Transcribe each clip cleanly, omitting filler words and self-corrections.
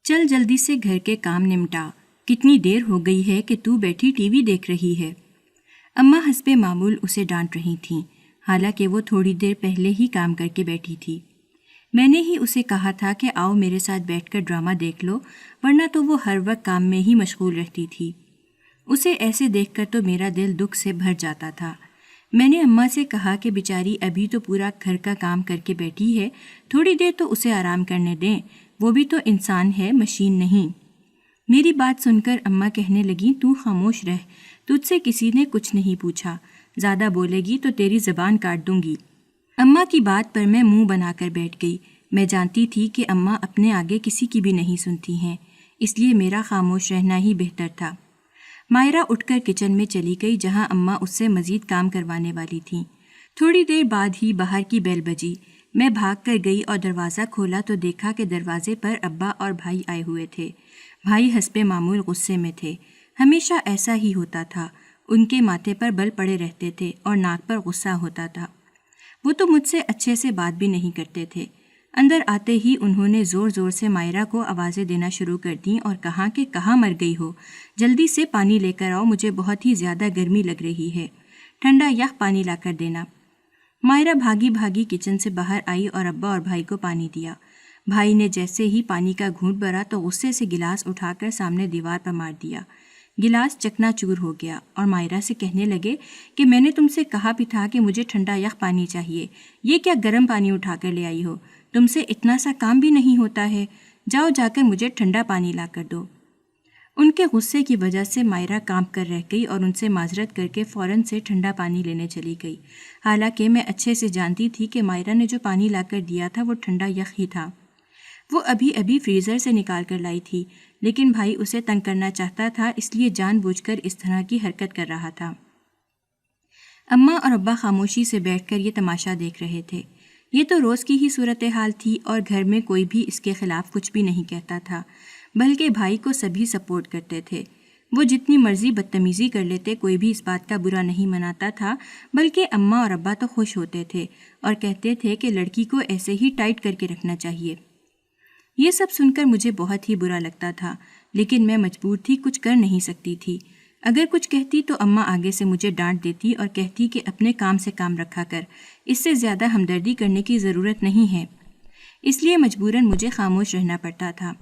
چل جلدی سے گھر کے کام نمٹا، کتنی دیر ہو گئی ہے کہ تو بیٹھی ٹی وی دیکھ رہی ہے۔ اماں حسب معمول اسے ڈانٹ رہی تھیں، حالانکہ وہ تھوڑی دیر پہلے ہی کام کر کے بیٹھی تھی۔ میں نے ہی اسے کہا تھا کہ آؤ میرے ساتھ بیٹھ کر ڈرامہ دیکھ لو، ورنہ تو وہ ہر وقت کام میں ہی مشغول رہتی تھی۔ اسے ایسے دیکھ کر تو میرا دل دکھ سے بھر جاتا تھا۔ میں نے اماں سے کہا کہ بیچاری ابھی تو پورا گھر کا کام کر کے بیٹھی ہے، تھوڑی دیر تو اسے آرام کرنے دیں، وہ بھی تو انسان ہے، مشین نہیں۔ میری بات سن کر اماں کہنے لگیں، تو خاموش رہ، تجھ سے کسی نے کچھ نہیں پوچھا، زیادہ بولے گی تو تیری زبان کاٹ دوں گی۔ اماں کی بات پر میں منہ بنا کر بیٹھ گئی۔ میں جانتی تھی کہ اماں اپنے آگے کسی کی بھی نہیں سنتی ہیں، اس لیے میرا خاموش رہنا ہی بہتر تھا۔ مائرہ اٹھ کر کچن میں چلی گئی جہاں اماں اس سے مزید کام کروانے والی تھیں۔ تھوڑی دیر بعد ہی باہر کی بیل بجی۔ میں بھاگ کر گئی اور دروازہ کھولا تو دیکھا کہ دروازے پر ابا اور بھائی آئے ہوئے تھے۔ بھائی حسب معمول غصے میں تھے، ہمیشہ ایسا ہی ہوتا تھا، ان کے ماتھے پر بل پڑے رہتے تھے اور ناک پر غصہ ہوتا تھا۔ وہ تو مجھ سے اچھے سے بات بھی نہیں کرتے تھے۔ اندر آتے ہی انہوں نے زور زور سے مائرہ کو آوازیں دینا شروع کر دیں اور کہا کہ کہاں مر گئی ہو، جلدی سے پانی لے کر آؤ، مجھے بہت ہی زیادہ گرمی لگ رہی ہے، ٹھنڈا یخ پانی لا کر دینا۔ مائرہ بھاگی بھاگی کچن سے باہر آئی اور ابا اور بھائی کو پانی دیا۔ بھائی نے جیسے ہی پانی کا گھونٹ بھرا تو غصے سے گلاس اٹھا کر سامنے دیوار پر مار دیا۔ گلاس چکنا چور ہو گیا اور مائرہ سے کہنے لگے کہ میں نے تم سے کہا بھی تھا کہ مجھے ٹھنڈا یخ پانی چاہیے، یہ کیا گرم پانی اٹھا کر لے آئی ہو، تم سے اتنا سا کام بھی نہیں ہوتا ہے، جاؤ جا کر مجھے ٹھنڈا پانی لا کر دو۔ ان کے غصے کی وجہ سے مائرہ کانپ کر رہ گئی اور ان سے معذرت کر کے فوراً سے ٹھنڈا پانی لینے چلی گئی، حالانکہ میں اچھے سے جانتی تھی کہ مائرہ نے جو پانی لا کر دیا تھا وہ ٹھنڈا یخ ہی تھا۔ وہ ابھی ابھی فریزر سے نکال کر لائی تھی، لیکن بھائی اسے تنگ کرنا چاہتا تھا، اس لیے جان بوجھ کر اس طرح کی حرکت کر رہا تھا۔ اماں اور ابا خاموشی سے بیٹھ کر یہ تماشا دیکھ رہے تھے۔ یہ تو روز کی ہی صورتحال تھی اور گھر میں کوئی بھی اس کے خلاف کچھ بھی نہیں کہتا تھا، بلکہ بھائی کو سبھی سپورٹ کرتے تھے۔ وہ جتنی مرضی بدتمیزی کر لیتے، کوئی بھی اس بات کا برا نہیں مناتا تھا، بلکہ اماں اور ابا تو خوش ہوتے تھے اور کہتے تھے کہ لڑکی کو ایسے ہی ٹائٹ کر کے رکھنا چاہیے۔ یہ سب سن کر مجھے بہت ہی برا لگتا تھا، لیکن میں مجبور تھی، کچھ کر نہیں سکتی تھی۔ اگر کچھ کہتی تو اماں آگے سے مجھے ڈانٹ دیتی اور کہتی کہ اپنے کام سے کام رکھا کر، اس سے زیادہ ہمدردی کرنے کی ضرورت نہیں ہے۔ اس لیے مجبوراً مجھے خاموش رہنا پڑتا تھا۔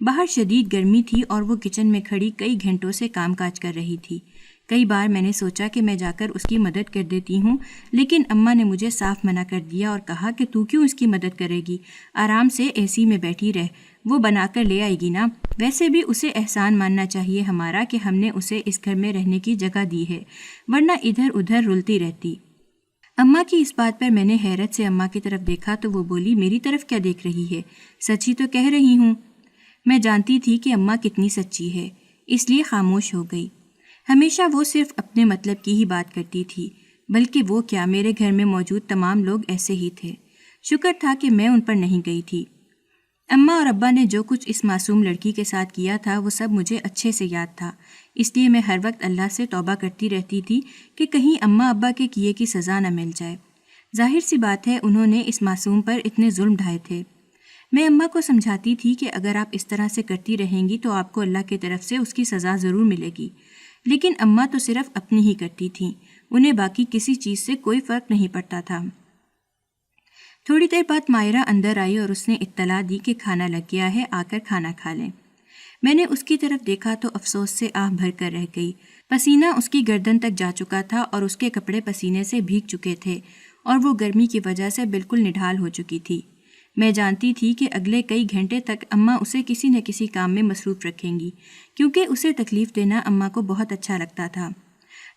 باہر شدید گرمی تھی اور وہ کچن میں کھڑی کئی گھنٹوں سے کام کاج کر رہی تھی۔ کئی بار میں نے سوچا کہ میں جا کر اس کی مدد کر دیتی ہوں، لیکن اماں نے مجھے صاف منع کر دیا اور کہا کہ تو کیوں اس کی مدد کرے گی، آرام سے اے سی میں بیٹھی رہ، وہ بنا کر لے آئے گی نا، ویسے بھی اسے احسان ماننا چاہیے ہمارا کہ ہم نے اسے اس گھر میں رہنے کی جگہ دی ہے، ورنہ ادھر ادھر رلتی رہتی۔ اماں کی اس بات پر میں نے حیرت سے اماں کی طرف دیکھا تو وہ بولی، میری طرف کیا دیکھ رہی ہے، سچی تو کہہ رہی ہوں۔ میں جانتی تھی کہ اماں کتنی سچی ہے، اس لیے خاموش ہو گئی۔ ہمیشہ وہ صرف اپنے مطلب کی ہی بات کرتی تھی، بلکہ وہ کیا، میرے گھر میں موجود تمام لوگ ایسے ہی تھے۔ شکر تھا کہ میں ان پر نہیں گئی تھی۔ اماں اور ابا نے جو کچھ اس معصوم لڑکی کے ساتھ کیا تھا وہ سب مجھے اچھے سے یاد تھا، اس لیے میں ہر وقت اللہ سے توبہ کرتی رہتی تھی کہ کہیں اماں ابا کے کیے کی سزا نہ مل جائے۔ ظاہر سی بات ہے انہوں نے اس معصوم پر اتنے ظلم ڈھائے تھے۔ میں اماں کو سمجھاتی تھی کہ اگر آپ اس طرح سے کرتی رہیں گی تو آپ کو اللہ کی طرف سے اس کی سزا ضرور ملے گی، لیکن اماں تو صرف اپنی ہی کرتی تھیں، انہیں باقی کسی چیز سے کوئی فرق نہیں پڑتا تھا۔ تھوڑی دیر بعد مائرہ اندر آئی اور اس نے اطلاع دی کہ کھانا لگ گیا ہے، آ کر کھانا کھا لیں۔ میں نے اس کی طرف دیکھا تو افسوس سے آہ بھر کر رہ گئی۔ پسینہ اس کی گردن تک جا چکا تھا اور اس کے کپڑے پسینے سے بھیگ چکے تھے اور وہ گرمی کی وجہ سے بالکل نڈھال ہو چکی تھی۔ میں جانتی تھی کہ اگلے کئی گھنٹے تک اماں اسے کسی نہ کسی کام میں مصروف رکھیں گی، کیونکہ اسے تکلیف دینا اماں کو بہت اچھا لگتا تھا۔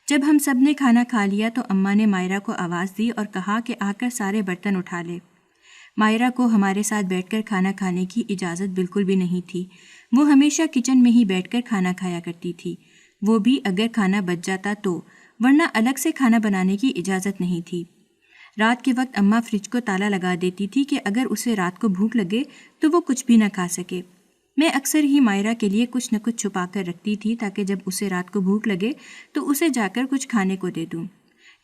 جب ہم سب نے کھانا کھا لیا تو اماں نے مائرہ کو آواز دی اور کہا کہ آ کر سارے برتن اٹھا لے۔ مائرہ کو ہمارے ساتھ بیٹھ کر کھانا کھانے کی اجازت بالکل بھی نہیں تھی، وہ ہمیشہ کچن میں ہی بیٹھ کر کھانا کھایا کرتی تھی، وہ بھی اگر کھانا بچ جاتا تو، ورنہ الگ سے کھانا بنانے کی اجازت نہیں تھی۔ رات کے وقت اماں فریج کو تالا لگا دیتی تھی کہ اگر اسے رات کو بھوک لگے تو وہ کچھ بھی نہ کھا سکے۔ میں اکثر ہی مائرہ کے لیے کچھ نہ کچھ چھپا کر رکھتی تھی تاکہ جب اسے رات کو بھوک لگے تو اسے جا کر کچھ کھانے کو دے دوں۔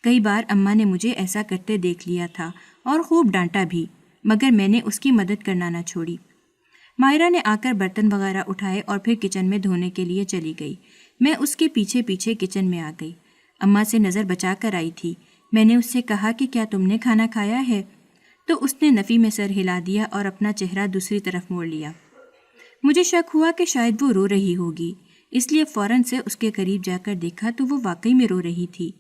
کئی بار اماں نے مجھے ایسا کرتے دیکھ لیا تھا اور خوب ڈانٹا بھی، مگر میں نے اس کی مدد کرنا نہ چھوڑی۔ مائرہ نے آ کر برتن وغیرہ اٹھائے اور پھر کچن میں دھونے کے لیے چلی گئی۔ میں اس کے پیچھے پیچھے کچن میں آ گئی۔ اماں سے نظر بچا کر آئی تھی۔ میں نے اس سے کہا کہ کیا تم نے کھانا کھایا ہے؟ تو اس نے نفی میں سر ہلا دیا اور اپنا چہرہ دوسری طرف موڑ لیا۔ مجھے شک ہوا کہ شاید وہ رو رہی ہوگی، اس لیے فوراً سے اس کے قریب جا کر دیکھا تو وہ واقعی میں رو رہی تھی۔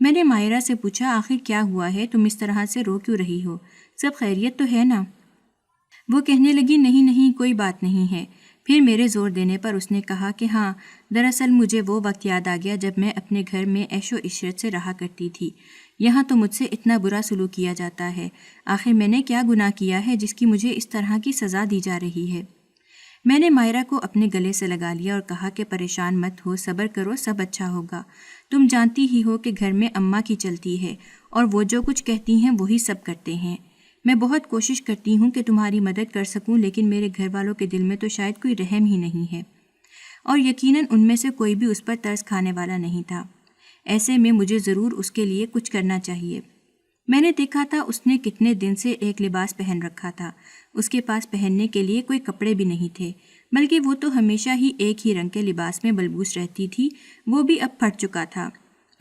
میں نے مائرہ سے پوچھا، آخر کیا ہوا ہے؟ تم اس طرح سے رو کیوں رہی ہو؟ سب خیریت تو ہے نا؟ وہ کہنے لگی، نہیں نہیں، کوئی بات نہیں ہے۔ پھر میرے زور دینے پر اس نے کہا کہ ہاں، دراصل مجھے وہ وقت یاد آ گیا جب میں اپنے گھر میں عیش و عشرت سے رہا کرتی تھی۔ یہاں تو مجھ سے اتنا برا سلوک کیا جاتا ہے۔ آخر میں نے کیا گناہ کیا ہے جس کی مجھے اس طرح کی سزا دی جا رہی ہے؟ میں نے مائرہ کو اپنے گلے سے لگا لیا اور کہا کہ پریشان مت ہو، صبر کرو، سب اچھا ہوگا۔ تم جانتی ہی ہو کہ گھر میں اماں کی چلتی ہے اور وہ جو کچھ کہتی ہیں وہی سب کرتے ہیں۔ میں بہت کوشش کرتی ہوں کہ تمہاری مدد کر سکوں، لیکن میرے گھر والوں کے دل میں تو شاید کوئی رحم ہی نہیں ہے، اور یقیناً ان میں سے کوئی بھی اس پر ترس کھانے والا نہیں تھا۔ ایسے میں مجھے ضرور اس کے لیے کچھ کرنا چاہیے۔ میں نے دیکھا تھا اس نے کتنے دن سے ایک لباس پہن رکھا تھا۔ اس کے پاس پہننے کے لیے کوئی کپڑے بھی نہیں تھے، بلکہ وہ تو ہمیشہ ہی ایک ہی رنگ کے لباس میں ملبوس رہتی تھی، وہ بھی اب پھٹ چکا تھا۔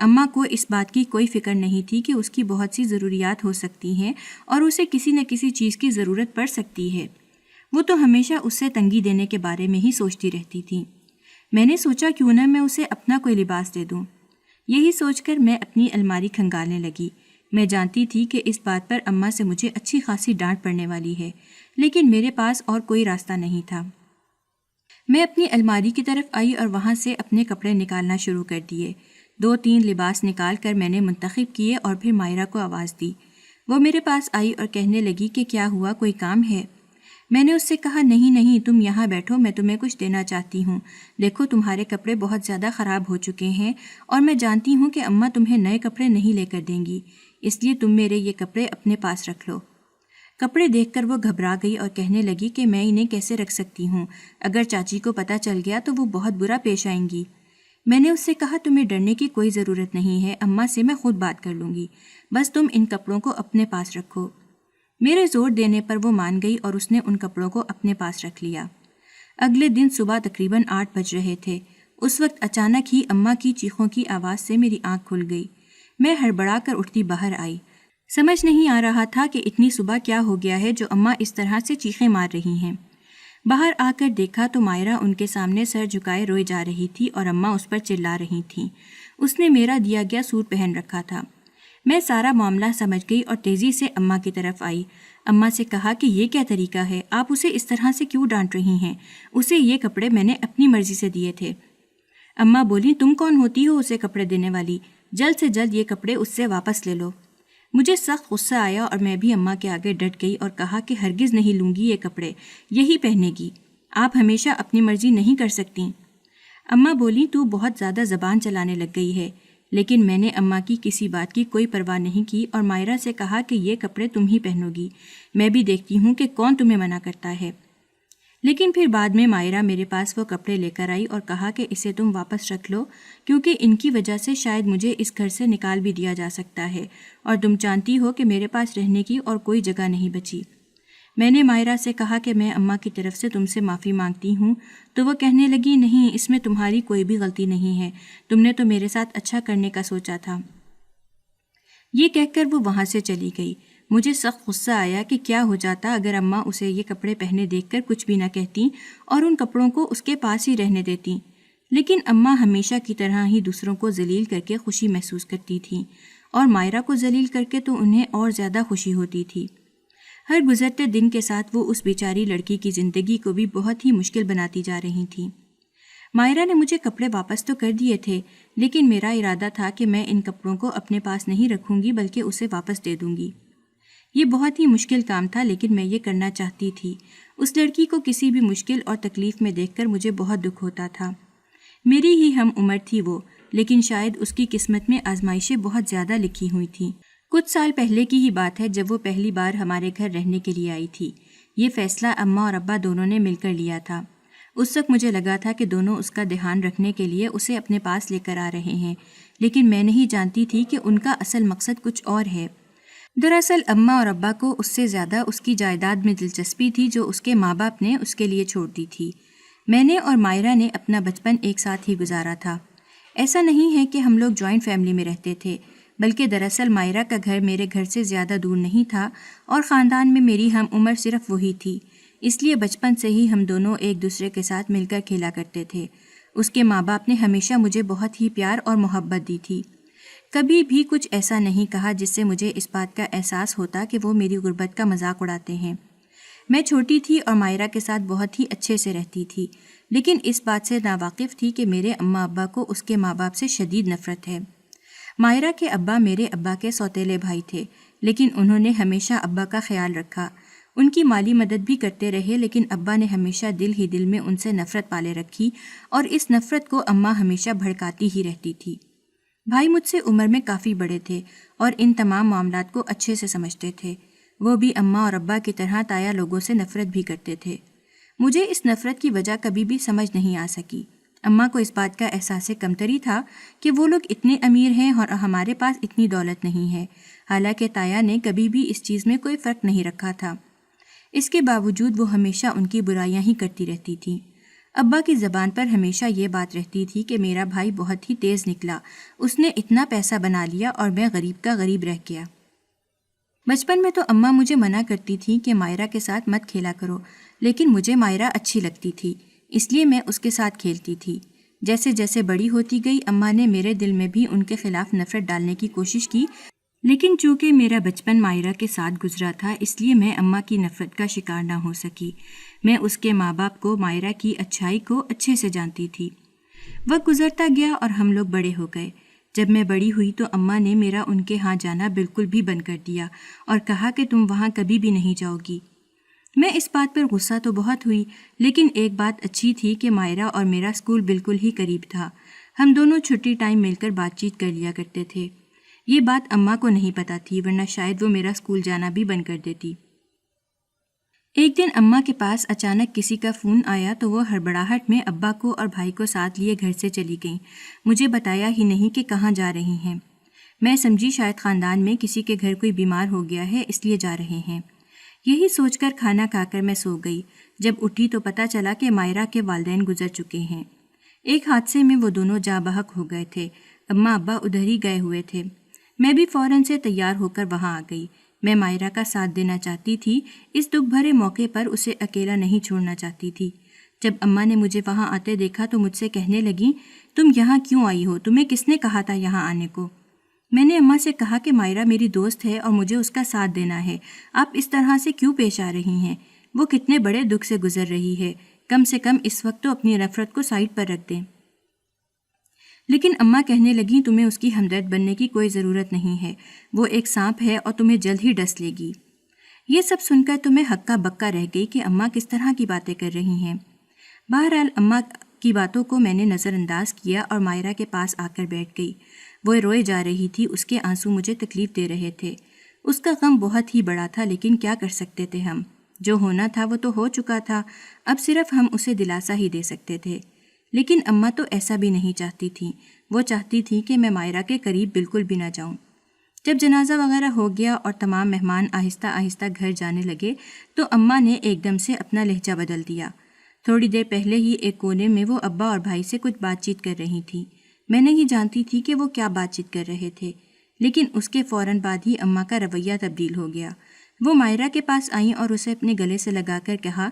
اماں کو اس بات کی کوئی فکر نہیں تھی کہ اس کی بہت سی ضروریات ہو سکتی ہیں اور اسے کسی نہ کسی چیز کی ضرورت پڑ سکتی ہے۔ وہ تو ہمیشہ اس سے تنگی دینے کے بارے میں ہی سوچتی رہتی تھی۔ میں نے سوچا کیوں نہ میں اسے اپنا کوئی لباس دے دوں۔ یہی سوچ کر میں اپنی الماری کھنگالنے لگی۔ میں جانتی تھی کہ اس بات پر اماں سے مجھے اچھی خاصی ڈانٹ پڑنے والی ہے، لیکن میرے پاس اور کوئی راستہ نہیں تھا۔ میں اپنی الماری کی طرف آئی اور وہاں سے اپنے کپڑے نکالنا شروع کر دیے۔ 2-3 لباس نکال کر میں نے منتخب کیے اور پھر مائرہ کو آواز دی۔ وہ میرے پاس آئی اور کہنے لگی کہ کیا ہوا، کوئی کام ہے؟ میں نے اس سے کہا، نہیں نہیں، تم یہاں بیٹھو، میں تمہیں کچھ دینا چاہتی ہوں۔ دیکھو تمہارے کپڑے بہت زیادہ خراب ہو چکے ہیں اور میں جانتی ہوں کہ اماں تمہیں نئے کپڑے نہیں لے کر دیں گی، اس لیے تم میرے یہ کپڑے اپنے پاس رکھ لو۔ کپڑے دیکھ کر وہ گھبرا گئی اور کہنے لگی کہ میں انہیں کیسے رکھ سکتی ہوں، اگر چاچی کو پتہ چل گیا تو وہ بہت برا پیش آئیں گی۔ میں نے اس سے کہا، تمہیں ڈرنے کی کوئی ضرورت نہیں ہے، اماں سے میں خود بات کر لوں گی، بس تم ان کپڑوں کو اپنے پاس رکھو۔ میرے زور دینے پر وہ مان گئی اور اس نے ان کپڑوں کو اپنے پاس رکھ لیا۔ اگلے دن صبح تقریباً 8 بج رہے تھے۔ اس وقت اچانک ہی اماں کی چیخوں کی آواز سے میری آنکھ کھل گئی۔ میں ہڑبڑا کر اٹھتی باہر آئی۔ سمجھ نہیں آ رہا تھا کہ اتنی صبح کیا ہو گیا ہے جو اماں اس طرح سے چیخیں مار رہی ہیں۔ باہر آ کر دیکھا تو مائرہ ان کے سامنے سر جھکائے روئے جا رہی تھی اور اماں اس پر چلا رہی تھیں۔ اس نے میرا دیا گیا سوٹ پہن رکھا تھا۔ میں سارا معاملہ سمجھ گئی اور تیزی سے اماں کی طرف آئی۔ اماں سے کہا کہ یہ کیا طریقہ ہے، آپ اسے اس طرح سے کیوں ڈانٹ رہی ہیں؟ اسے یہ کپڑے میں نے اپنی مرضی سے دیے تھے۔ اماں بولی، تم کون ہوتی ہو اسے کپڑے دینے والی؟ جلد سے جلد یہ کپڑے اس سے واپس لے لو۔ مجھے سخت غصہ آیا اور میں بھی اماں کے آگے ڈٹ گئی اور کہا کہ ہرگز نہیں لوں گی یہ کپڑے، یہی پہنے گی، آپ ہمیشہ اپنی مرضی نہیں کر سکتی۔ اماں بولی، تو بہت زیادہ زبان چلانے لگ گئی ہے، لیکن میں نے اماں کی کسی بات کی کوئی پرواہ نہیں کی اور مائرہ سے کہا کہ یہ کپڑے تم ہی پہنو گی، میں بھی دیکھتی ہوں کہ کون تمہیں منع کرتا ہے۔ لیکن پھر بعد میں مائرہ میرے پاس وہ کپڑے لے کر آئی اور کہا کہ اسے تم واپس رکھ لو، کیونکہ ان کی وجہ سے شاید مجھے اس گھر سے نکال بھی دیا جا سکتا ہے، اور تم جانتی ہو کہ میرے پاس رہنے کی اور کوئی جگہ نہیں بچی۔ میں نے مائرہ سے کہا کہ میں اماں کی طرف سے تم سے معافی مانگتی ہوں، تو وہ کہنے لگی، نہیں، اس میں تمہاری کوئی بھی غلطی نہیں ہے، تم نے تو میرے ساتھ اچھا کرنے کا سوچا تھا۔ یہ کہہ کر وہ وہاں سے چلی گئی۔ مجھے سخت غصہ آیا کہ کیا ہو جاتا اگر اماں اسے یہ کپڑے پہنے دیکھ کر کچھ بھی نہ کہتیں اور ان کپڑوں کو اس کے پاس ہی رہنے دیتیں، لیکن اماں ہمیشہ کی طرح ہی دوسروں کو ذلیل کر کے خوشی محسوس کرتی تھیں، اور مائرہ کو ذلیل کر کے تو انہیں اور زیادہ خوشی ہوتی تھی۔ ہر گزرتے دن کے ساتھ وہ اس بیچاری لڑکی کی زندگی کو بھی بہت ہی مشکل بناتی جا رہی تھیں۔ مائرہ نے مجھے کپڑے واپس تو کر دیے تھے، لیکن میرا ارادہ تھا کہ میں ان کپڑوں کو اپنے پاس نہیں رکھوں گی بلکہ اسے واپس دے دوں گی۔ یہ بہت ہی مشکل کام تھا، لیکن میں یہ کرنا چاہتی تھی۔ اس لڑکی کو کسی بھی مشکل اور تکلیف میں دیکھ کر مجھے بہت دکھ ہوتا تھا۔ میری ہی ہم عمر تھی وہ، لیکن شاید اس کی قسمت میں آزمائشیں بہت زیادہ لکھی ہوئی تھیں۔ کچھ سال پہلے کی ہی بات ہے جب وہ پہلی بار ہمارے گھر رہنے کے لیے آئی تھی۔ یہ فیصلہ اماں اور ابا دونوں نے مل کر لیا تھا۔ اس وقت مجھے لگا تھا کہ دونوں اس کا دھیان رکھنے کے لیے اسے اپنے پاس لے کر آ رہے ہیں، لیکن میں نہیں جانتی تھی کہ ان کا اصل مقصد کچھ اور ہے۔ دراصل اماں اور ابا کو اس سے زیادہ اس کی جائیداد میں دلچسپی تھی جو اس کے ماں باپ نے اس کے لیے چھوڑ دی تھی۔ میں نے اور مائرہ نے اپنا بچپن ایک ساتھ ہی گزارا تھا۔ ایسا نہیں ہے کہ ہم لوگ جوائنٹ فیملی میں رہتے تھے، بلکہ دراصل مائرہ کا گھر میرے گھر سے زیادہ دور نہیں تھا اور خاندان میں میری ہم عمر صرف وہی تھی، اس لیے بچپن سے ہی ہم دونوں ایک دوسرے کے ساتھ مل کر کھیلا کرتے تھے۔ اس کے ماں باپ نے ہمیشہ مجھے بہت ہی پیار اور محبت دی تھی۔ کبھی بھی کچھ ایسا نہیں کہا جس سے مجھے اس بات کا احساس ہوتا کہ وہ میری غربت کا مذاق اڑاتے ہیں۔ میں چھوٹی تھی اور مائرہ کے ساتھ بہت ہی اچھے سے رہتی تھی، لیکن اس بات سے ناواقف تھی کہ میرے اماں ابا کو اس کے ماں باپ سے شدید نفرت ہے۔ مائرہ کے ابا میرے ابا کے سوتیلے بھائی تھے، لیکن انہوں نے ہمیشہ ابا کا خیال رکھا۔ ان کی مالی مدد بھی کرتے رہے، لیکن ابا نے ہمیشہ دل ہی دل میں ان سے نفرت پالے رکھی اور اس نفرت کو اماں ہمیشہ بھڑکاتی ہی رہتی تھی۔ بھائی مجھ سے عمر میں کافی بڑے تھے اور ان تمام معاملات کو اچھے سے سمجھتے تھے۔ وہ بھی اماں اور ابا کی طرح تایا لوگوں سے نفرت بھی کرتے تھے۔ مجھے اس نفرت کی وجہ کبھی بھی سمجھ نہیں آ سکی۔ اماں کو اس بات کا احساس کمتری تھا کہ وہ لوگ اتنے امیر ہیں اور ہمارے پاس اتنی دولت نہیں ہے، حالانکہ تایا نے کبھی بھی اس چیز میں کوئی فرق نہیں رکھا تھا۔ اس کے باوجود وہ ہمیشہ ان کی برائیاں ہی کرتی رہتی تھی۔ ابا کی زبان پر ہمیشہ یہ بات رہتی تھی کہ میرا بھائی بہت ہی تیز نکلا، اس نے اتنا پیسہ بنا لیا اور میں غریب کا غریب رہ گیا۔ بچپن میں تو اماں مجھے منع کرتی تھی کہ مائرہ کے ساتھ مت کھیلا کرو، لیکن مجھے مائرہ اچھی لگتی تھی، اس لیے میں اس کے ساتھ کھیلتی تھی۔ جیسے جیسے بڑی ہوتی گئی اماں نے میرے دل میں بھی ان کے خلاف نفرت ڈالنے کی کوشش کی، لیکن چونکہ میرا بچپن مائرہ کے ساتھ گزرا تھا اس لیے میں اماں کی نفرت کا شکار نہ ہو سکی۔ میں اس کے ماں باپ کو، مائرہ کی اچھائی کو اچھے سے جانتی تھی۔ وقت گزرتا گیا اور ہم لوگ بڑے ہو گئے۔ جب میں بڑی ہوئی تو اماں نے میرا ان کے ہاں جانا بالکل بھی بند کر دیا اور کہا کہ تم وہاں کبھی بھی نہیں جاؤ گی۔ میں اس بات پر غصہ تو بہت ہوئی، لیکن ایک بات اچھی تھی کہ مائرہ اور میرا اسکول بالکل ہی قریب تھا۔ ہم دونوں چھٹی ٹائم مل کر بات چیت کر لیا کرتے تھے۔ یہ بات اماں کو نہیں پتہ تھی، ورنہ شاید وہ میرا اسکول جانا بھی بند کر دیتی۔ ایک دن اماں کے پاس اچانک کسی کا فون آیا تو وہ ہڑبڑاہٹ میں ابا کو اور بھائی کو ساتھ لیے گھر سے چلی گئیں، مجھے بتایا ہی نہیں کہ کہاں جا رہی ہیں۔ میں سمجھی شاید خاندان میں کسی کے گھر کوئی بیمار ہو گیا ہے اس لیے جا رہے ہیں۔ یہی سوچ کر کھانا کھا کر میں سو گئی۔ جب اٹھی تو پتہ چلا کہ مائرہ کے والدین گزر چکے ہیں۔ ایک حادثے میں وہ دونوں جاں بحق ہو گئے تھے۔ اماں ابا ادھر ہی گئے ہوئے تھے۔ میں بھی فوراً سے تیار ہو کر وہاں آ گئی۔ میں مائرہ کا ساتھ دینا چاہتی تھی، اس دکھ بھرے موقع پر اسے اکیلا نہیں چھوڑنا چاہتی تھی۔ جب اماں نے مجھے وہاں آتے دیکھا تو مجھ سے کہنے لگیں، تم یہاں کیوں آئی ہو؟ تمہیں کس نے کہا تھا یہاں آنے کو؟ میں نے اماں سے کہا کہ مائرہ میری دوست ہے اور مجھے اس کا ساتھ دینا ہے، آپ اس طرح سے کیوں پیش آ رہی ہیں؟ وہ کتنے بڑے دکھ سے گزر رہی ہے، کم سے کم اس وقت تو اپنی نفرت کو سائڈ پر رکھ دیں۔ لیکن اماں کہنے لگیں، تمہیں اس کی ہمدرد بننے کی کوئی ضرورت نہیں ہے، وہ ایک سانپ ہے اور تمہیں جلد ہی ڈس لے گی۔ یہ سب سن کر تو میں ہکا بکا رہ گئی کہ اماں کس طرح کی باتیں کر رہی ہیں۔ بہرحال اماں کی باتوں کو میں نے نظر انداز کیا اور مائرہ کے پاس آ کر بیٹھ گئی۔ وہ روئے جا رہی تھی، اس کے آنسو مجھے تکلیف دے رہے تھے۔ اس کا غم بہت ہی بڑا تھا، لیکن کیا کر سکتے تھے ہم؟ جو ہونا تھا وہ تو ہو چکا تھا، اب صرف ہم اسے دلاسا ہی دے سکتے تھے۔ لیکن اماں تو ایسا بھی نہیں چاہتی تھیں، وہ چاہتی تھی کہ میں مائرہ کے قریب بالکل بھی نہ جاؤں۔ جب جنازہ وغیرہ ہو گیا اور تمام مہمان آہستہ آہستہ گھر جانے لگے تو اماں نے ایک دم سے اپنا لہجہ بدل دیا۔ تھوڑی دیر پہلے ہی ایک کونے میں وہ ابا اور بھائی سے کچھ بات چیت کر رہی تھی۔ میں نہیں جانتی تھی کہ وہ کیا بات چیت کر رہے تھے، لیکن اس کے فوراً بعد ہی اماں کا رویہ تبدیل ہو گیا۔ وہ مائرہ کے پاس آئیں اور اسے اپنے گلے سے لگا کر کہا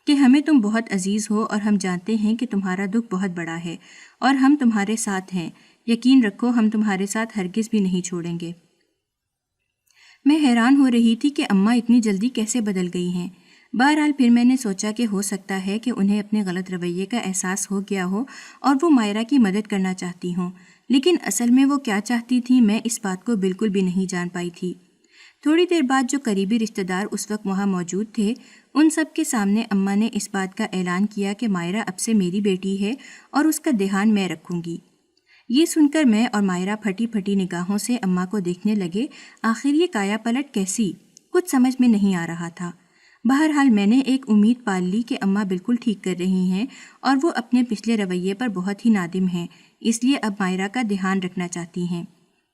کہ ہمیں تم بہت عزیز ہو اور ہم جانتے ہیں کہ تمہارا دکھ بہت بڑا ہے اور ہم تمہارے ساتھ ہیں، یقین رکھو ہم تمہارے ساتھ ہرگز بھی نہیں چھوڑیں گے۔ میں حیران ہو رہی تھی کہ اماں اتنی جلدی کیسے بدل گئی ہیں۔ بہرحال پھر میں نے سوچا کہ ہو سکتا ہے کہ انہیں اپنے غلط رویے کا احساس ہو گیا ہو اور وہ مائرہ کی مدد کرنا چاہتی ہوں، لیکن اصل میں وہ کیا چاہتی تھی میں اس بات کو بالکل بھی نہیں جان پائی تھی۔ تھوڑی دیر بعد جو قریبی رشتہ دار اس وقت وہاں موجود تھے، ان سب کے سامنے اماں نے اس بات کا اعلان کیا کہ مائرہ اب سے میری بیٹی ہے اور اس کا دھیان میں رکھوں گی۔ یہ سن کر میں اور مائرہ پھٹی پھٹی نگاہوں سے اماں کو دیکھنے لگے۔ آخر یہ کایا پلٹ کیسی؟ کچھ سمجھ میں نہیں آ رہا تھا۔ بہرحال میں نے ایک امید پال لی کہ اماں بالکل ٹھیک کر رہی ہیں اور وہ اپنے پچھلے رویے پر بہت ہی نادم ہیں، اس لیے اب مائرہ کا دھیان رکھنا چاہتی ہیں۔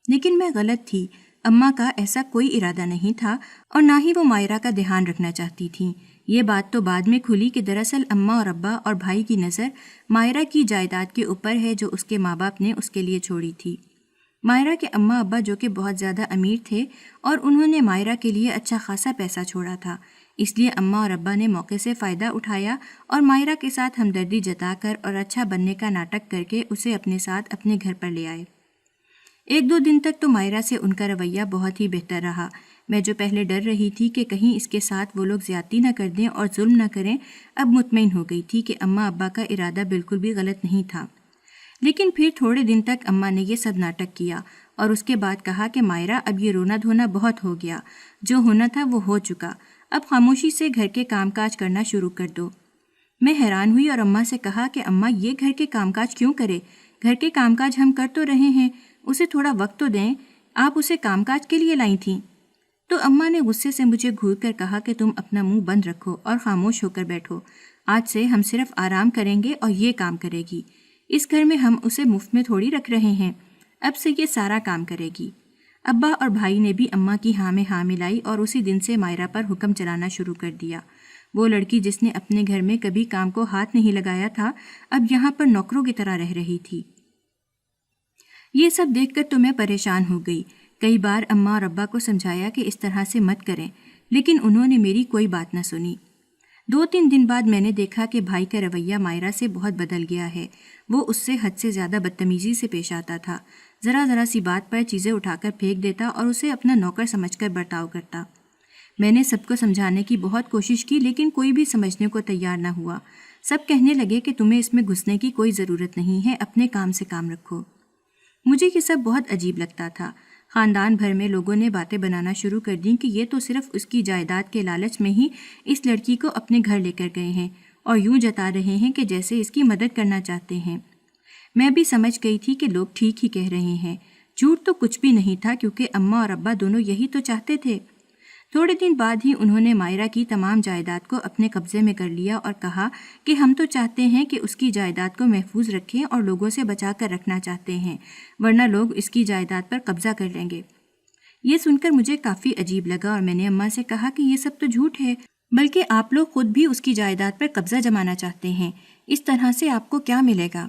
لیکن میں غلط تھی۔ اماں کا ایسا کوئی ارادہ نہیں تھا اور نہ ہی وہ مائرہ کا دھیان رکھنا چاہتی تھیں۔ یہ بات تو بعد میں کھلی کہ دراصل اماں اور ابا اور بھائی کی نظر مائرہ کی جائیداد کے اوپر ہے جو اس کے ماں باپ نے اس کے لیے چھوڑی تھی۔ مائرہ کے اماں ابا جو کہ بہت زیادہ امیر تھے اور انہوں نے مائرہ کے لیے اچھا خاصا پیسہ چھوڑا تھا، اس لیے اماں اور ابا نے موقع سے فائدہ اٹھایا اور مائرہ کے ساتھ ہمدردی جتا کر اور اچھا بننے کا ناٹک کر کے اسے اپنے ساتھ اپنے گھر پر لے آئے۔ ایک دو دن تک تو مائرہ سے ان کا رویہ بہت ہی بہتر رہا۔ میں جو پہلے ڈر رہی تھی کہ کہیں اس کے ساتھ وہ لوگ زیادتی نہ کر دیں اور ظلم نہ کریں، اب مطمئن ہو گئی تھی کہ اماں ابا کا ارادہ بالکل بھی غلط نہیں تھا۔ لیکن پھر تھوڑے دن تک اماں نے یہ سب ناٹک کیا اور اس کے بعد کہا کہ مائرہ اب یہ رونا دھونا بہت ہو گیا، جو ہونا تھا وہ ہو چکا، اب خاموشی سے گھر کے کام کاج کرنا شروع کر دو۔ میں حیران ہوئی اور اماں سے کہا کہ اماں یہ گھر کے کام کاج کیوں کرے؟ گھر کے کام کاج ہم کر تو رہے ہیں، اسے تھوڑا وقت تو دیں، آپ اسے کام کاج کے لیے لائی تھیں۔ تو اماں نے غصے سے مجھے گھور کر کہا کہ تم اپنا منہ بند رکھو اور خاموش ہو کر بیٹھو، آج سے ہم صرف آرام کریں گے اور یہ کام کرے گی، اس گھر میں ہم اسے مفت میں تھوڑی رکھ رہے ہیں، اب سے یہ سارا کام کرے گی۔ ابا اور بھائی نے بھی اماں کی ہاں میں ہاں ملائی اور اسی دن سے مائرہ پر حکم چلانا شروع کر دیا۔ وہ لڑکی جس نے اپنے گھر میں کبھی کام کو ہاتھ نہیں لگایا تھا، اب یہاں پر نوکروں کی طرح رہ رہی تھی۔ یہ سب دیکھ کر تو میں پریشان ہو گئی۔ کئی بار اماں اور ابا کو سمجھایا کہ اس طرح سے مت کریں، لیکن انہوں نے میری کوئی بات نہ سنی۔ 2-3 دن بعد میں نے دیکھا کہ بھائی کا رویہ مائرہ سے بہت بدل گیا ہے۔ وہ اس سے حد سے زیادہ بدتمیزی سے پیش آتا تھا، ذرا سی بات پر چیزیں اٹھا کر پھینک دیتا اور اسے اپنا نوکر سمجھ کر برتاؤ کرتا۔ میں نے سب کو سمجھانے کی بہت کوشش کی لیکن کوئی بھی سمجھنے کو تیار نہ ہوا۔ سب کہنے لگے کہ تمہیں اس میں گھسنے کی کوئی ضرورت نہیں ہے، اپنے کام سے کام رکھو۔ مجھے یہ سب بہت عجیب لگتا تھا۔ خاندان بھر میں لوگوں نے باتیں بنانا شروع کر دیں کہ یہ تو صرف اس کی جائیداد کے لالچ میں ہی اس لڑکی کو اپنے گھر لے کر گئے ہیں اور یوں جتا رہے ہیں کہ جیسے اس کی مدد کرنا چاہتے ہیں۔ میں بھی سمجھ گئی تھی کہ لوگ ٹھیک ہی کہہ رہے ہیں، جھوٹ تو کچھ بھی نہیں تھا کیونکہ اماں اور ابا دونوں یہی تو چاہتے تھے۔ تھوڑے دن بعد ہی انہوں نے مائرہ کی تمام جائیداد کو اپنے قبضے میں کر لیا اور کہا کہ ہم تو چاہتے ہیں کہ اس کی جائیداد کو محفوظ رکھیں اور لوگوں سے بچا کر رکھنا چاہتے ہیں، ورنہ لوگ اس کی جائیداد پر قبضہ کر لیں گے۔ یہ سن کر مجھے کافی عجیب لگا اور میں نے اماں سے کہا کہ یہ سب تو جھوٹ ہے، بلکہ آپ لوگ خود بھی اس کی جائیداد پر قبضہ جمانا چاہتے ہیں، اس طرح سے آپ کو کیا ملے گا؟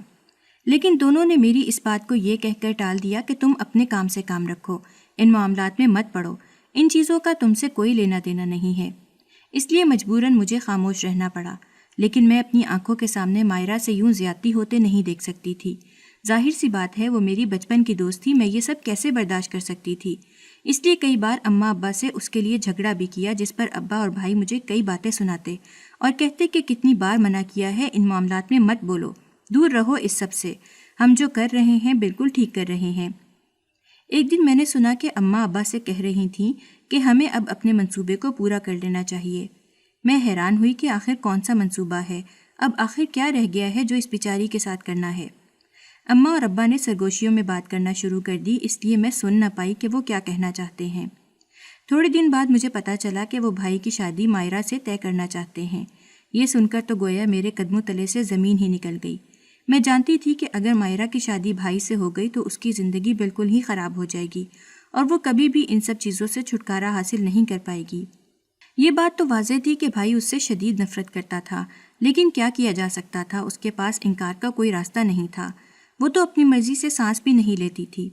لیکن دونوں نے میری اس بات کو یہ کہہ کر ٹال دیا کہ تم اپنے کام سے کام رکھو، ان معاملات میں مت پڑو، ان چیزوں کا تم سے کوئی لینا دینا نہیں ہے۔ اس لیے مجبوراً مجھے خاموش رہنا پڑا، لیکن میں اپنی آنکھوں کے سامنے مائرہ سے یوں زیادتی ہوتے نہیں دیکھ سکتی تھی۔ ظاہر سی بات ہے وہ میری بچپن کی دوست تھی، میں یہ سب کیسے برداشت کر سکتی تھی؟ اس لیے کئی بار اماں ابا سے اس کے لیے جھگڑا بھی کیا، جس پر ابا اور بھائی مجھے کئی باتیں سناتے اور کہتے کہ کتنی بار منع کیا ہے، ان معاملات میں مت بولو، دور رہو اس سب سے، ہم جو کر رہے ہیں بالکل ٹھیک کر رہے ہیں۔ ایک دن میں نے سنا کہ اماں ابا سے کہہ رہی تھیں کہ ہمیں اب اپنے منصوبے کو پورا کر لینا چاہیے۔ میں حیران ہوئی کہ آخر کون سا منصوبہ ہے، اب آخر کیا رہ گیا ہے جو اس بیچاری کے ساتھ کرنا ہے۔ اماں اور ابا نے سرگوشیوں میں بات کرنا شروع کر دی، اس لیے میں سن نہ پائی کہ وہ کیا کہنا چاہتے ہیں۔ تھوڑے دن بعد مجھے پتہ چلا کہ وہ بھائی کی شادی مائرہ سے طے کرنا چاہتے ہیں۔ یہ سن کر تو گویا میرے قدموں تلے سے زمین ہی نکل گئی۔ میں جانتی تھی کہ اگر مائرہ کی شادی بھائی سے ہو گئی تو اس کی زندگی بالکل ہی خراب ہو جائے گی اور وہ کبھی بھی ان سب چیزوں سے چھٹکارا حاصل نہیں کر پائے گی۔ یہ بات تو واضح تھی کہ بھائی اس سے شدید نفرت کرتا تھا، لیکن کیا کیا جا سکتا تھا، اس کے پاس انکار کا کوئی راستہ نہیں تھا، وہ تو اپنی مرضی سے سانس بھی نہیں لیتی تھی۔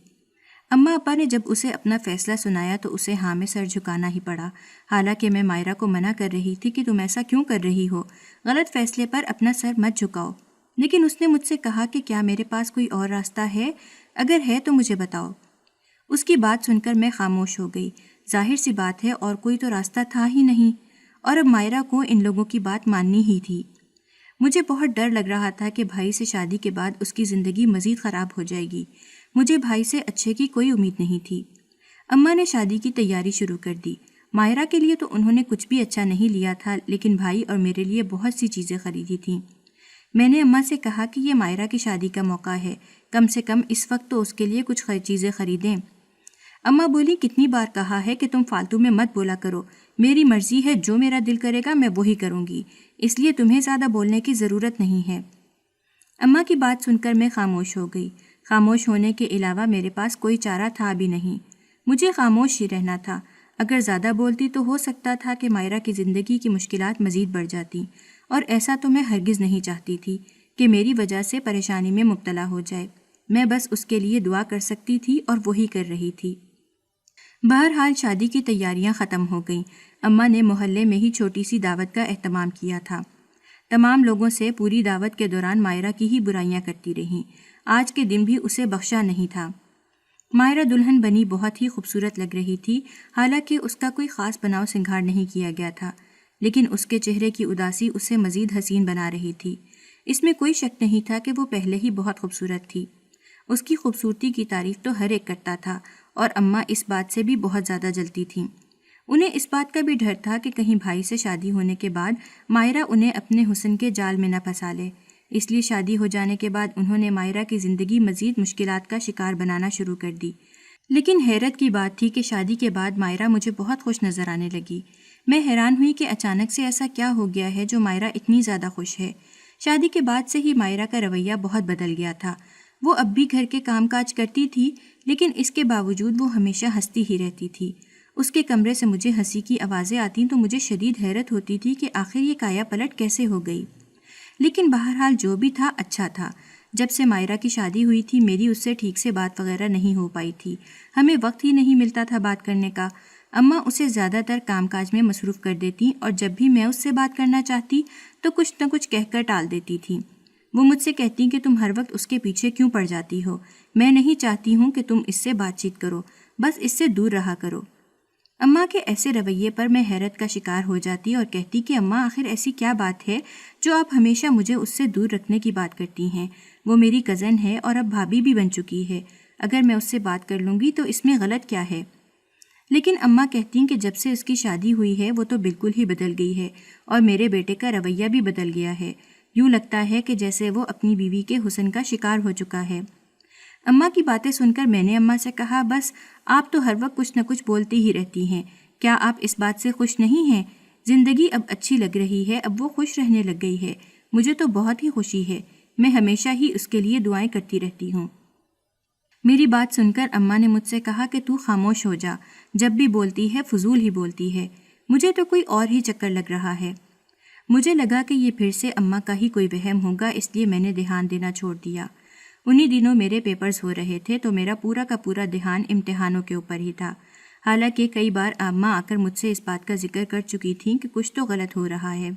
اماں ابا نے جب اسے اپنا فیصلہ سنایا تو اسے ہاں میں سر جھکانا ہی پڑا، حالانکہ میں مائرہ کو منع کر رہی تھی کہ تم ایسا کیوں کر رہی ہو، غلط فیصلے پر اپنا سر مت جھکاؤ، لیکن اس نے مجھ سے کہا کہ کیا میرے پاس کوئی اور راستہ ہے؟ اگر ہے تو مجھے بتاؤ۔ اس کی بات سن کر میں خاموش ہو گئی۔ ظاہر سی بات ہے اور کوئی تو راستہ تھا ہی نہیں، اور اب مائرہ کو ان لوگوں کی بات ماننی ہی تھی۔ مجھے بہت ڈر لگ رہا تھا کہ بھائی سے شادی کے بعد اس کی زندگی مزید خراب ہو جائے گی۔ مجھے بھائی سے اچھے کی کوئی امید نہیں تھی۔ اماں نے شادی کی تیاری شروع کر دی۔ مائرہ کے لیے تو انہوں نے کچھ بھی اچھا نہیں لیا تھا، لیکن بھائی اور میرے لیے بہت سی چیزیں خریدی تھیں۔ میں نے اماں سے کہا کہ یہ مائرہ کی شادی کا موقع ہے، کم سے کم اس وقت تو اس کے لیے کچھ چیزیں خریدیں۔ اماں بولی کتنی بار کہا ہے کہ تم فالتو میں مت بولا کرو، میری مرضی ہے، جو میرا دل کرے گا میں وہی کروں گی، اس لیے تمہیں زیادہ بولنے کی ضرورت نہیں ہے۔ اماں کی بات سن کر میں خاموش ہو گئی۔ خاموش ہونے کے علاوہ میرے پاس کوئی چارہ تھا بھی نہیں۔ مجھے خاموش ہی رہنا تھا۔ اگر زیادہ بولتی تو ہو سکتا تھا کہ مائرہ کی زندگی کی مشکلات مزید بڑھ جاتی، اور ایسا تو میں ہرگز نہیں چاہتی تھی کہ میری وجہ سے پریشانی میں مبتلا ہو جائے۔ میں بس اس کے لیے دعا کر سکتی تھی اور وہی کر رہی تھی۔ بہرحال شادی کی تیاریاں ختم ہو گئیں۔ اماں نے محلے میں ہی چھوٹی سی دعوت کا اہتمام کیا تھا۔ تمام لوگوں سے پوری دعوت کے دوران مائرہ کی ہی برائیاں کرتی رہیں۔ آج کے دن بھی اسے بخشا نہیں تھا۔ مائرہ دلہن بنی بہت ہی خوبصورت لگ رہی تھی، حالانکہ اس کا کوئی خاص بناؤ سنگھار نہیں کیا گیا تھا، لیکن اس کے چہرے کی اداسی اسے مزید حسین بنا رہی تھی۔ اس میں کوئی شک نہیں تھا کہ وہ پہلے ہی بہت خوبصورت تھی۔ اس کی خوبصورتی کی تعریف تو ہر ایک کرتا تھا، اور اماں اس بات سے بھی بہت زیادہ جلتی تھیں۔ انہیں اس بات کا بھی ڈر تھا کہ کہیں بھائی سے شادی ہونے کے بعد مائرہ انہیں اپنے حسن کے جال میں نہ پھنسا لے، اس لیے شادی ہو جانے کے بعد انہوں نے مائرہ کی زندگی مزید مشکلات کا شکار بنانا شروع کر دی۔ لیکن حیرت کی بات تھی کہ شادی کے بعد مائرہ مجھے بہت خوش نظر آنے لگی۔ میں حیران ہوئی کہ اچانک سے ایسا کیا ہو گیا ہے جو مائرہ اتنی زیادہ خوش ہے۔ شادی کے بعد سے ہی مائرہ کا رویہ بہت بدل گیا تھا۔ وہ اب بھی گھر کے کام کاج کرتی تھی، لیکن اس کے باوجود وہ ہمیشہ ہنستی ہی رہتی تھی۔ اس کے کمرے سے مجھے ہنسی کی آوازیں آتیں تو مجھے شدید حیرت ہوتی تھی کہ آخر یہ کایا پلٹ کیسے ہو گئی۔ لیکن بہرحال جو بھی تھا اچھا تھا۔ جب سے مائرہ کی شادی ہوئی تھی میری اس سے ٹھیک سے بات وغیرہ نہیں ہو پائی تھی، ہمیں وقت ہی نہیں ملتا تھا بات کرنے کا۔ اماں اسے زیادہ تر کام کاج میں مصروف کر دیتی، اور جب بھی میں اس سے بات کرنا چاہتی تو کچھ نہ کچھ کہہ کر ٹال دیتی تھی۔ وہ مجھ سے کہتی کہ تم ہر وقت اس کے پیچھے کیوں پڑ جاتی ہو، میں نہیں چاہتی ہوں کہ تم اس سے بات چیت کرو، بس اس سے دور رہا کرو۔ اماں کے ایسے رویے پر میں حیرت کا شکار ہو جاتی اور کہتی کہ اماں آخر ایسی کیا بات ہے جو آپ ہمیشہ مجھے اس سے دور رکھنے کی بات کرتی ہیں؟ وہ میری کزن ہے اور اب بھابھی بھی بن چکی ہے، اگر میں اس سے بات کر لوں گی تو اس میں غلط کیا ہے؟ لیکن اماں کہتی کہ جب سے اس کی شادی ہوئی ہے وہ تو بالکل ہی بدل گئی ہے، اور میرے بیٹے کا رویہ بھی بدل گیا ہے، یوں لگتا ہے کہ جیسے وہ اپنی بیوی کے حسن کا شکار ہو چکا ہے۔ اماں کی باتیں سن کر میں نے اماں سے کہا، بس آپ تو ہر وقت کچھ نہ کچھ بولتی ہی رہتی ہیں، کیا آپ اس بات سے خوش نہیں ہیں؟ زندگی اب اچھی لگ رہی ہے، اب وہ خوش رہنے لگ گئی ہے، مجھے تو بہت ہی خوشی ہے، میں ہمیشہ ہی اس کے لیے دعائیں کرتی رہتی ہوں۔ میری بات سن کر اماں نے مجھ سے کہا کہ تو خاموش ہو جا، جب بھی بولتی ہے فضول ہی بولتی ہے، مجھے تو کوئی اور ہی چکر لگ رہا ہے۔ مجھے لگا کہ یہ پھر سے اماں کا ہی کوئی وہم ہوگا، اس لیے میں نے دھیان دینا چھوڑ دیا۔ انہی دنوں میرے پیپرز ہو رہے تھے تو میرا پورا کا پورا دھیان امتحانوں کے اوپر ہی تھا، حالانکہ کئی بار اماں آ کر مجھ سے اس بات کا ذکر کر چکی تھیں کہ کچھ تو غلط ہو رہا ہے۔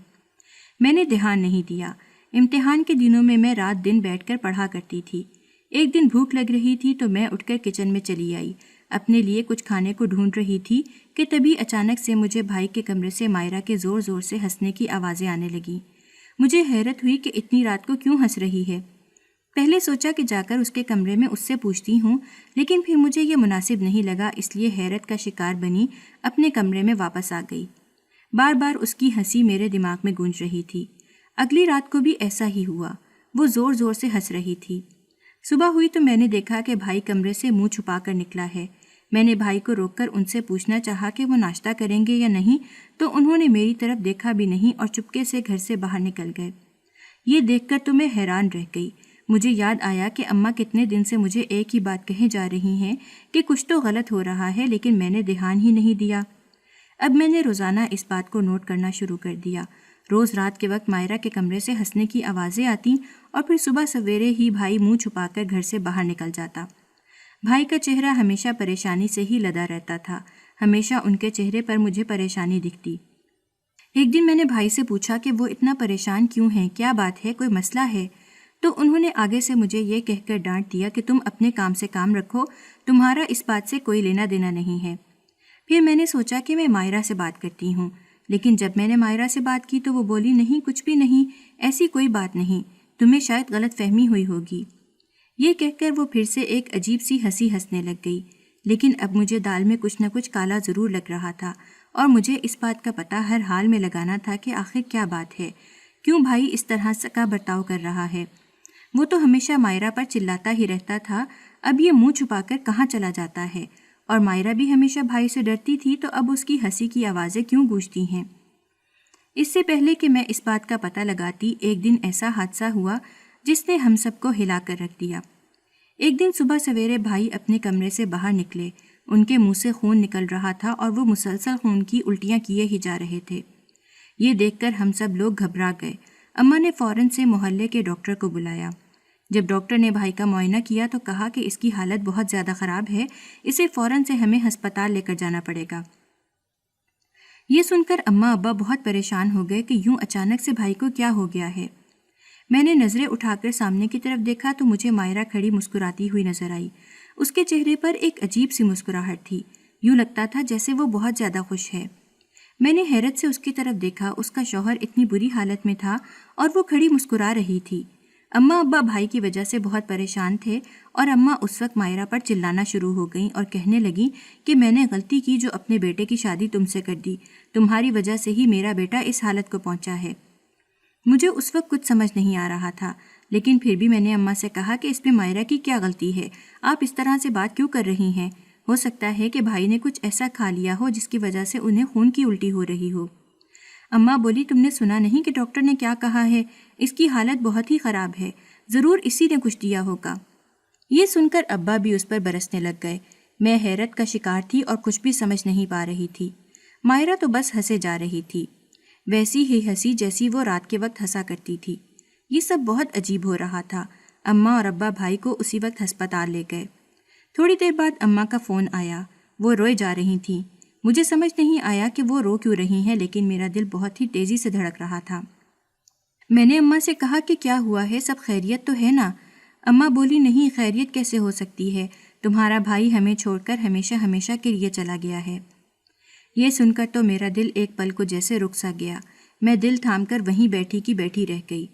میں نے دھیان نہیں دیا۔ امتحان کے دنوں میں رات دن بیٹھ کر پڑھا کرتی تھی۔ ایک دن بھوک لگ رہی تھی تو میں اٹھ کر کچن میں چلی آئی، اپنے لیے کچھ کھانے کو ڈھونڈ رہی تھی کہ تبھی اچانک سے مجھے بھائی کے کمرے سے مائرہ کے زور زور سے ہنسنے کی آوازیں آنے لگیں۔ مجھے حیرت ہوئی کہ اتنی رات کو کیوں ہنس رہی ہے۔ پہلے سوچا کہ جا کر اس کے کمرے میں اس سے پوچھتی ہوں، لیکن پھر مجھے یہ مناسب نہیں لگا، اس لیے حیرت کا شکار بنی اپنے کمرے میں واپس آ گئی۔ بار بار اس کی ہنسی میرے دماغ میں گونج رہی تھی۔ اگلی رات کو بھی ایسا ہی ہوا، وہ زور زور سے ہنس رہی تھی۔ صبح ہوئی تو میں نے دیکھا کہ بھائی کمرے سے منہ چھپا کر نکلا ہے۔ میں نے بھائی کو روک کر ان سے پوچھنا چاہا کہ وہ ناشتہ کریں گے یا نہیں، تو انہوں نے میری طرف دیکھا بھی نہیں اور چپکے سے گھر سے باہر نکل گئے۔ یہ دیکھ کر تو میں حیران رہ گئی۔ مجھے یاد آیا کہ اماں کتنے دن سے مجھے ایک ہی بات کہے جا رہی ہیں کہ کچھ تو غلط ہو رہا ہے، لیکن میں نے دھیان ہی نہیں دیا۔ اب میں نے روزانہ اس بات کو نوٹ کرنا شروع کر دیا۔ روز رات کے وقت مائرہ کے کمرے سے ہنسنے کی آوازیں آتیں اور پھر صبح سویرے ہی بھائی منہ چھپا کر گھر سے باہر نکل جاتا۔ بھائی کا چہرہ ہمیشہ پریشانی سے ہی لدا رہتا تھا، ہمیشہ ان کے چہرے پر مجھے پریشانی دکھتی۔ ایک دن میں نے بھائی سے پوچھا کہ وہ اتنا پریشان کیوں ہیں، کیا بات ہے، کوئی مسئلہ ہے؟ تو انہوں نے آگے سے مجھے یہ کہہ کر ڈانٹ دیا کہ تم اپنے کام سے کام رکھو، تمہارا اس بات سے کوئی لینا دینا نہیں ہے۔ پھر میں نے سوچا کہ میں مائرہ سے بات کرتی ہوں، لیکن جب میں نے مائرہ سے بات کی تو وہ بولی، نہیں کچھ بھی نہیں، ایسی کوئی بات نہیں، تمہیں شاید غلط فہمی ہوئی ہوگی۔ یہ کہہ کر وہ پھر سے ایک عجیب سی ہنسی ہنسنے لگ گئی، لیکن اب مجھے دال میں کچھ نہ کچھ کالا ضرور لگ رہا تھا، اور مجھے اس بات کا پتہ ہر حال میں لگانا تھا کہ آخر کیا بات ہے، کیوں بھائی اس طرح کا برتاؤ کر رہا ہے۔ وہ تو ہمیشہ مائرہ پر چلاتا ہی رہتا تھا، اب یہ منہ چھپا کر کہاں چلا جاتا ہے، اور مائرہ بھی ہمیشہ بھائی سے ڈرتی تھی، تو اب اس کی ہنسی کی آوازیں کیوں گونجتی ہیں؟ اس سے پہلے کہ میں اس بات کا پتہ لگاتی، ایک دن ایسا حادثہ ہوا جس نے ہم سب کو ہلا کر رکھ دیا۔ ایک دن صبح سویرے بھائی اپنے کمرے سے باہر نکلے، ان کے منہ سے خون نکل رہا تھا اور وہ مسلسل خون کی الٹیاں کیے ہی جا رہے تھے۔ یہ دیکھ کر ہم سب لوگ گھبرا گئے۔ اماں نے فوراً سے محلے کے ڈاکٹر کو بلایا۔ جب ڈاکٹر نے بھائی کا معائنہ کیا تو کہا کہ اس کی حالت بہت زیادہ خراب ہے، اسے فوراً سے ہمیں ہسپتال لے کر جانا پڑے گا۔ یہ سن کر اماں ابا بہت پریشان ہو گئے کہ یوں اچانک سے بھائی کو کیا ہو گیا ہے۔ میں نے نظریں اٹھا کر سامنے کی طرف دیکھا تو مجھے مائرہ کھڑی مسکراتی ہوئی نظر آئی۔ اس کے چہرے پر ایک عجیب سی مسکراہٹ تھی، یوں لگتا تھا جیسے وہ بہت زیادہ خوش ہے۔ میں نے حیرت سے اس کی طرف دیکھا، اس کا شوہر اتنی بری حالت میں تھا اور وہ کھڑی مسکرا رہی تھی۔ اماں ابا بھائی کی وجہ سے بہت پریشان تھے اور اماں اس وقت مائرہ پر چلانا شروع ہو گئیں اور کہنے لگیں کہ میں نے غلطی کی جو اپنے بیٹے کی شادی تم سے کر دی، تمہاری وجہ سے ہی میرا بیٹا اس حالت کو پہنچا ہے۔ مجھے اس وقت کچھ سمجھ نہیں آ رہا تھا، لیکن پھر بھی میں نے اماں سے کہا کہ اس میں مائرہ کی کیا غلطی ہے، آپ اس طرح سے بات کیوں کر رہی ہیں؟ ہو سکتا ہے کہ بھائی نے کچھ ایسا کھا لیا ہو جس کی وجہ سے انہیں خون کی الٹی ہو رہی ہو۔ اماں بولی، تم نے سنا نہیں کہ ڈاکٹر نے کیا کہا ہے؟ اس کی حالت بہت ہی خراب ہے، ضرور اسی نے کچھ دیا ہوگا۔ یہ سن کر ابا بھی اس پر برسنے لگ گئے۔ میں حیرت کا شکار تھی اور کچھ بھی سمجھ نہیں پا رہی تھی۔ مائرہ تو بس ہنسے جا رہی تھی، ویسی ہی ہنسی جیسی وہ رات کے وقت ہنسا کرتی تھی۔ یہ سب بہت عجیب ہو رہا تھا۔ اماں اور ابا بھائی کو اسی وقت ہسپتال لے گئے۔ تھوڑی دیر بعد اماں کا فون آیا، وہ روئے جا رہی تھیں۔ مجھے سمجھ نہیں آیا کہ وہ رو کیوں رہی ہیں، لیکن میرا دل بہت ہی تیزی سے دھڑک رہا تھا۔ میں نے اماں سے کہا کہ کیا ہوا ہے، سب خیریت تو ہے نا؟ اماں بولی، نہیں، خیریت کیسے ہو سکتی ہے، تمہارا بھائی ہمیں چھوڑ کر ہمیشہ ہمیشہ کے لیے چلا گیا ہے۔ یہ سن کر تو میرا دل ایک پل کو جیسے رک سا گیا۔ میں دل تھام کر وہیں بیٹھی کی بیٹھی رہ گئی،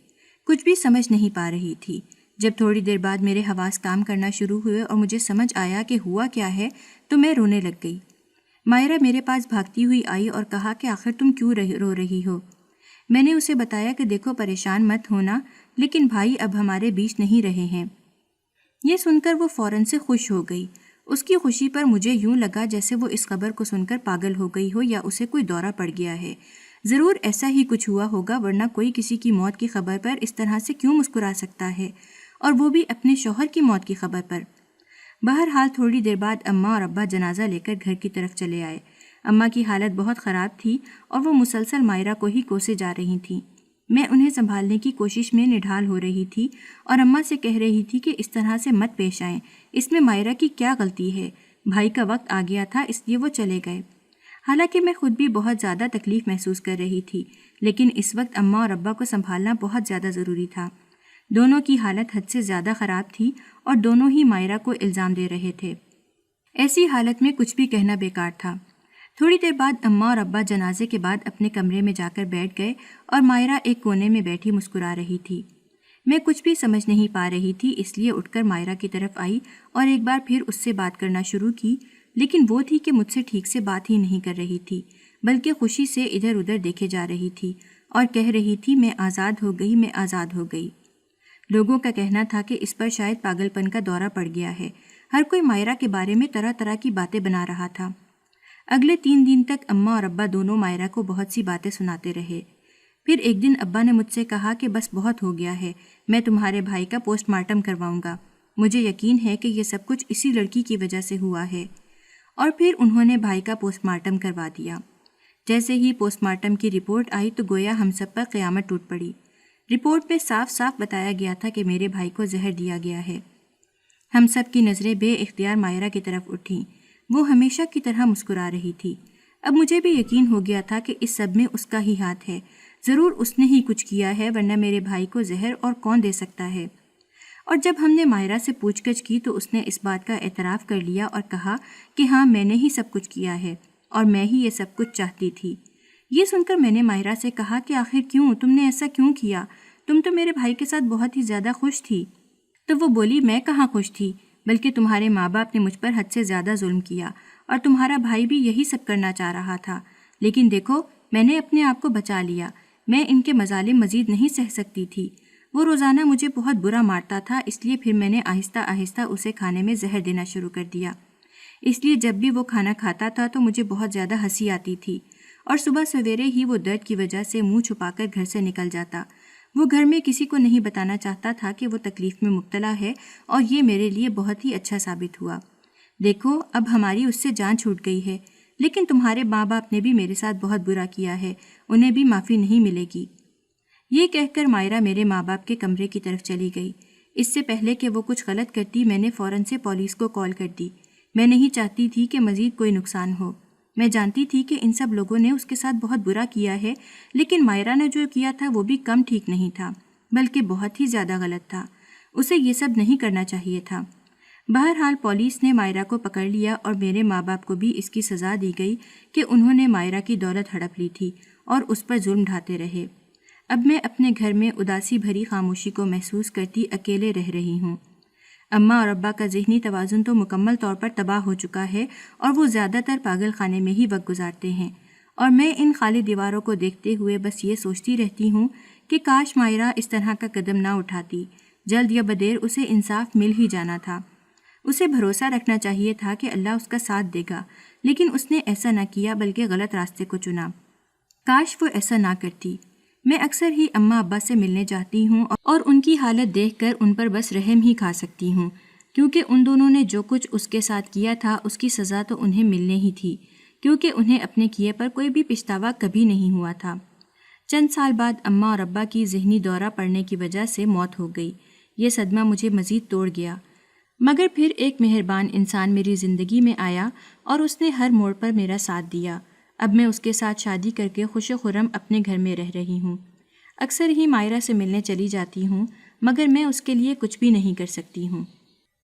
کچھ بھی سمجھ نہیں پا رہی تھی۔ جب تھوڑی دیر بعد میرے حواس کام کرنا شروع ہوئے اور مجھے سمجھ آیا کہ ہوا کیا ہے تو میں رونے لگ گئی۔ مائرہ میرے پاس بھاگتی ہوئی آئی اور کہا کہ آخر تم کیوں رو رہی ہو؟ میں نے اسے بتایا کہ دیکھو، پریشان مت ہونا، لیکن بھائی اب ہمارے بیچ نہیں رہے ہیں۔ یہ سن کر وہ فوراً سے خوش ہو گئی۔ اس کی خوشی پر مجھے یوں لگا جیسے وہ اس خبر کو سن کر پاگل ہو گئی ہو یا اسے کوئی دورہ پڑ گیا ہے۔ ضرور ایسا ہی کچھ ہوا ہوگا، ورنہ کوئی کسی کی موت کی خبر پر اس طرح سے کیوں مسکرا سکتا ہے، اور وہ بھی اپنے شوہر کی موت کی خبر پر۔ بہرحال تھوڑی دیر بعد اماں اور ابا جنازہ لے کر گھر کی طرف چلے آئے۔ اماں کی حالت بہت خراب تھی اور وہ مسلسل مائرہ کو ہی کوسے جا رہی تھیں۔ میں انہیں سنبھالنے کی کوشش میں نڈھال ہو رہی تھی اور اماں سے کہہ رہی تھی کہ اس طرح سے مت پیش آئیں، اس میں مائرہ کی کیا غلطی ہے، بھائی کا وقت آ گیا تھا اس لیے وہ چلے گئے۔ حالانکہ میں خود بھی بہت زیادہ تکلیف محسوس کر رہی تھی، لیکن اس وقت اماں اور ابا کو سنبھالنا بہت زیادہ ضروری تھا۔ دونوں کی حالت حد سے زیادہ خراب تھی اور دونوں ہی مائرہ کو الزام دے رہے تھے۔ ایسی حالت میں کچھ بھی کہنا بیکار تھا۔ تھوڑی دیر بعد اماں اور ابا جنازے کے بعد اپنے کمرے میں جا کر بیٹھ گئے اور مائرہ ایک کونے میں بیٹھی مسکرا رہی تھی۔ میں کچھ بھی سمجھ نہیں پا رہی تھی، اس لیے اٹھ کر مائرہ کی طرف آئی اور ایک بار پھر اس سے بات کرنا شروع کی، لیکن وہ تھی کہ مجھ سے ٹھیک سے بات ہی نہیں کر رہی تھی، بلکہ خوشی سے ادھر ادھر دیکھے جا رہی تھی اور کہہ رہی تھی، میں آزاد ہو گئی، میں آزاد ہو گئی۔ لوگوں کا کہنا تھا کہ اس پر شاید پاگل پن کا دورہ پڑ گیا ہے۔ ہر کوئی مائرہ کے بارے میں طرح طرح کی باتیں بنا رہا تھا۔ اگلے 3 دن تک اماں اور ابا دونوں مائرہ کو بہت سی باتیں سناتے رہے۔ پھر ایک دن ابا نے مجھ سے کہا کہ بس بہت ہو گیا ہے، میں تمہارے بھائی کا پوسٹ مارٹم کرواؤں گا، مجھے یقین ہے کہ یہ سب کچھ اسی لڑکی کی وجہ سے ہوا ہے۔ اور پھر انہوں نے بھائی کا پوسٹ مارٹم کروا دیا۔ جیسے ہی پوسٹ مارٹم کی رپورٹ آئی تو گویا ہم سب پر قیامت ٹوٹ پڑی۔ رپورٹ میں صاف صاف بتایا گیا تھا کہ میرے بھائی کو زہر دیا گیا ہے۔ ہم سب کی نظریں بے اختیار مائرہ کی طرف اٹھیں۔ وہ ہمیشہ کی طرح مسکرا رہی تھی۔ اب مجھے بھی یقین ہو گیا تھا کہ اس سب میں اس کا ہی ہاتھ ہے، ضرور اس نے ہی کچھ کیا ہے، ورنہ میرے بھائی کو زہر اور کون دے سکتا ہے۔ اور جب ہم نے مائرہ سے پوچھ گچھ کی تو اس نے اس بات کا اعتراف کر لیا اور کہا کہ ہاں، میں نے ہی سب کچھ کیا ہے اور میں ہی یہ سب کچھ چاہتی تھی۔ یہ سن کر میں نے مائرہ سے کہا کہ آخر کیوں، تم نے ایسا کیوں کیا؟ تم تو میرے بھائی کے ساتھ بہت ہی زیادہ خوش تھی۔ تو وہ بولی، میں کہاں خوش تھی، بلکہ تمہارے ماں باپ نے مجھ پر حد سے زیادہ ظلم کیا اور تمہارا بھائی بھی یہی سب کرنا چاہ رہا تھا، لیکن دیکھو میں نے اپنے آپ کو بچا لیا، میں ان کے مظالم مزید نہیں سہ سکتی تھی۔ وہ روزانہ مجھے بہت برا مارتا تھا، اس لیے پھر میں نے آہستہ آہستہ اسے کھانے میں زہر دینا شروع کر دیا۔ اس لیے جب بھی وہ کھانا کھاتا تھا تو مجھے بہت زیادہ ہنسی آتی تھی اور صبح سویرے ہی وہ درد کی وجہ سے منہ چھپا کر گھر سے نکل جاتا۔ وہ گھر میں کسی کو نہیں بتانا چاہتا تھا کہ وہ تکلیف میں مبتلا ہے اور یہ میرے لیے بہت ہی اچھا ثابت ہوا۔ دیکھو اب ہماری اس سے جان چھوٹ گئی ہے، لیکن تمہارے ماں باپ نے بھی میرے ساتھ بہت برا کیا ہے، انہیں بھی معافی نہیں ملے گی۔ یہ کہہ کر مائرہ میرے ماں باپ کے کمرے کی طرف چلی گئی۔ اس سے پہلے کہ وہ کچھ غلط کرتی میں نے فوراً سے پولیس کو کال کر دی۔ میں نہیں چاہتی تھی کہ مزید کوئی نقصان ہو۔ میں جانتی تھی کہ ان سب لوگوں نے اس کے ساتھ بہت برا کیا ہے، لیکن مائرہ نے جو کیا تھا وہ بھی کم ٹھیک نہیں تھا، بلکہ بہت ہی زیادہ غلط تھا۔ اسے یہ سب نہیں کرنا چاہیے تھا۔ بہرحال پولیس نے مائرہ کو پکڑ لیا اور میرے ماں باپ کو بھی اس کی سزا دی گئی کہ انہوں نے مائرہ کی دولت ہڑپ لی تھی اور اس پر ظلم ڈھاتے رہے۔ اب میں اپنے گھر میں اداسی بھری خاموشی کو محسوس کرتی اکیلے رہ رہی ہوں۔ اماں اور ابا کا ذہنی توازن تو مکمل طور پر تباہ ہو چکا ہے اور وہ زیادہ تر پاگل خانے میں ہی وقت گزارتے ہیں، اور میں ان خالی دیواروں کو دیکھتے ہوئے بس یہ سوچتی رہتی ہوں کہ کاش مائرہ اس طرح کا قدم نہ اٹھاتی، جلد یا بدیر اسے انصاف مل ہی جانا تھا۔ اسے بھروسہ رکھنا چاہیے تھا کہ اللہ اس کا ساتھ دے گا، لیکن اس نے ایسا نہ کیا بلکہ غلط راستے کو چنا۔ کاش وہ ایسا نہ کرتی۔ میں اکثر ہی اماں ابا سے ملنے جاتی ہوں اور ان کی حالت دیکھ کر ان پر بس رحم ہی کھا سکتی ہوں، کیونکہ ان دونوں نے جو کچھ اس کے ساتھ کیا تھا اس کی سزا تو انہیں ملنے ہی تھی، کیونکہ انہیں اپنے کیے پر کوئی بھی پچھتاوا کبھی نہیں ہوا تھا۔ چند سال بعد اماں اور ابا کی ذہنی دورہ پڑنے کی وجہ سے موت ہو گئی۔ یہ صدمہ مجھے مزید توڑ گیا، مگر پھر ایک مہربان انسان میری زندگی میں آیا اور اس نے ہر موڑ پر میرا ساتھ دیا۔ اب میں اس کے ساتھ شادی کر کے خوش و خرم اپنے گھر میں رہ رہی ہوں۔ اکثر ہی مائرہ سے ملنے چلی جاتی ہوں، مگر میں اس کے لیے کچھ بھی نہیں کر سکتی ہوں۔